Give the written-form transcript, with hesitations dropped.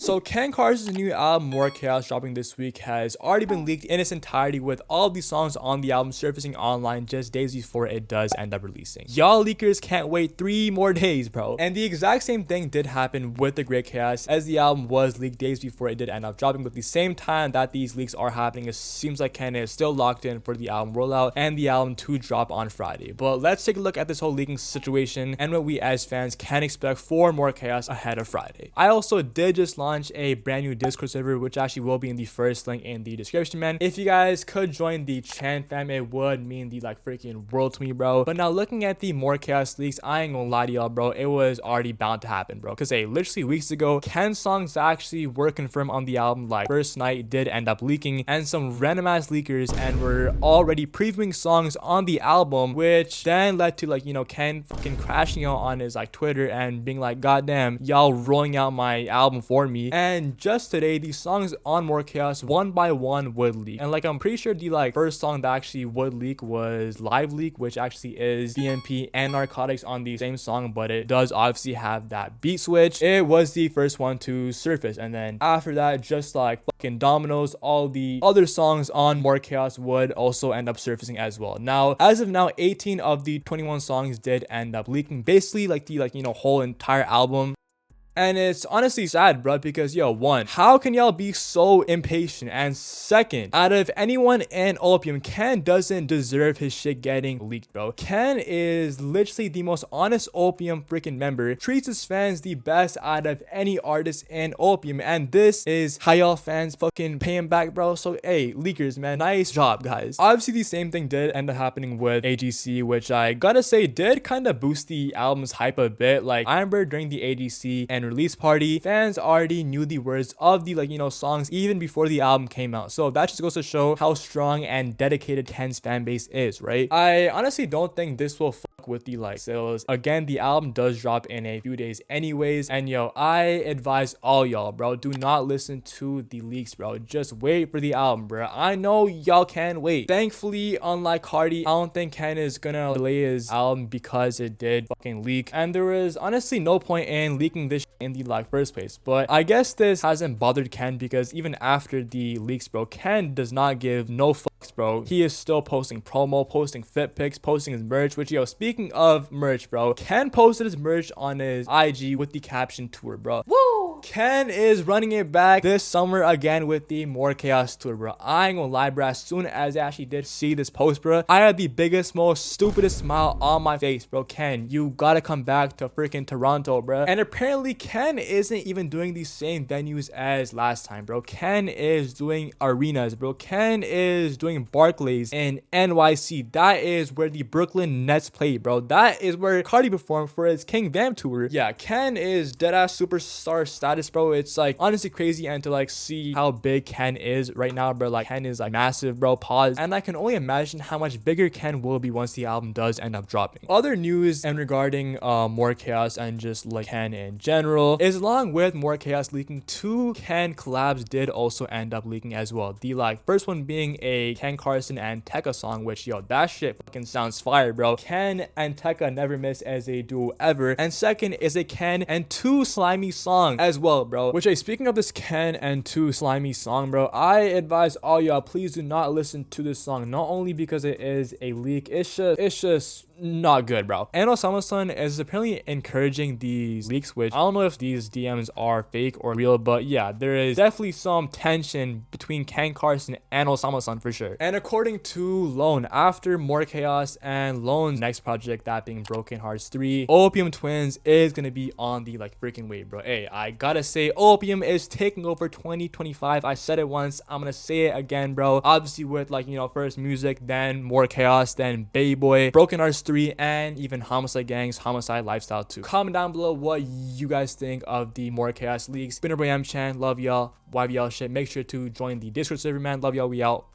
So Ken Carson's new album More Chaos dropping this week has already been leaked in its entirety, with all these songs on the album surfacing online just days before it does end up releasing. Y'all leakers can't wait 3 more days, bro. And the exact same thing did happen with The Great Chaos, as the album was leaked days before it did end up dropping. But the same time that these leaks are happening, it seems like Ken is still locked in for the album rollout and the album to drop on Friday. But let's take a look at this whole leaking situation and what we as fans can expect for More Chaos ahead of Friday. I also did just launch a brand new Discord server, which actually will be in the first link in the description, man. If you guys could join the Chant fam, it would mean the like freaking world to me, bro. But now looking at the More Chaos leaks, I ain't gonna lie to y'all, bro, it was already bound to happen, bro, because hey, literally weeks ago, Ken's songs actually were confirmed on the album like first night did end up leaking, and some random ass leakers and were already previewing songs on the album, which then led to like, you know, Ken fucking crashing out on his like Twitter and being like, goddamn, y'all rolling out my album for me. And just today, these songs on More Chaos one by one would leak, and like I'm pretty sure the like first song that actually would leak was Live Leak, which actually is BMP and Narcotics on the same song, but it does obviously have that beat switch. It was the first one to surface, and then after that, just like fucking dominoes, all the other songs on More Chaos would also end up surfacing as well. Now, as of now, 18 of the 21 songs did end up leaking, basically like the like, you know, whole entire album. And it's honestly sad, bro, because yo, one, how can y'all be so impatient? And second, out of anyone in Opium, Ken doesn't deserve his shit getting leaked, bro. Ken is literally the most honest Opium freaking member, treats his fans the best out of any artist in Opium, and this is how y'all fans fucking pay him back, bro. So hey, leakers, man, nice job, guys. Obviously, the same thing did end up happening with AGC, which I gotta say did kind of boost the album's hype a bit. Like, I remember during the AGC and release party, fans already knew the words of the like, you know, songs even before the album came out. So that just goes to show how strong and dedicated Ken's fan base is, right? I honestly don't think this will fuck with the like sales. Again, the album does drop in a few days anyways, and yo, I advise all y'all, bro, do not listen to the leaks, bro. Just wait for the album, bro. I know y'all can wait. Thankfully, unlike Cardi, I don't think Ken is gonna delay his album because it did fucking leak, and there was honestly no point in leaking this in the like first place. But I guess this hasn't bothered Ken, because even after the leaks, bro, Ken does not give no fucks, bro. He is still posting promo, posting fit pics, posting his merch, which yo, speaking of merch, bro, Ken posted his merch on his IG with the caption tour, bro. Woo! Ken is running it back this summer again with the More Chaos tour, bro. I ain't gonna lie, bro, as soon as I actually did see this post, bro, I had the biggest, most stupidest smile on my face, bro. Ken, you gotta come back to freaking Toronto, bro. And apparently Ken isn't even doing the same venues as last time, bro. Ken is doing arenas, bro. Ken is doing Barclays in NYC. That is where the Brooklyn Nets play, bro. That is where Cardi performed for his King Vamp tour. Yeah, Ken is deadass superstar status, bro. It's like honestly crazy, and to like see how big Ken is right now, bro. Like Ken is like massive, bro. Pause. And I can only imagine how much bigger Ken will be once the album does end up dropping. Other news and regarding More Chaos and just like Ken in general is, along with More Chaos leaking, 2 Ken collabs did also end up leaking as well. The like first one being a Ken Carson and Tekka song, which yo, that shit fucking sounds fire, bro. Ken and Tekka never miss as a duo ever. And second is a Ken and 2 Slimy song as well, bro. Which, speaking of this Ken and 2 Slimy song, bro, I advise all y'all, please do not listen to this song. Not only because it is a leak, it's just not good, bro. And Osama-san is apparently encouraging these leaks, which I don't know if these DMs are fake or real, but yeah, there is definitely some tension between Ken Carson and Osama-san for sure. And according to Lone, after More Chaos and Lone's next project, that being Broken Hearts 3, Opium Twins is gonna be on the like freaking wave, bro. Hey, I gotta say, Opium is taking over 2025. I said it once, I'm gonna say it again, bro. Obviously with like, you know, first music, then More Chaos, then Baby Boy, Broken Hearts 3, and even Homicide Gang's Homicide Lifestyle 2. Comment down below what you guys think of the More Chaos leaks. Been a boy, Chan. Love y'all. YBL shit. Make sure to join the Discord server, man. Love y'all. We out. Bye.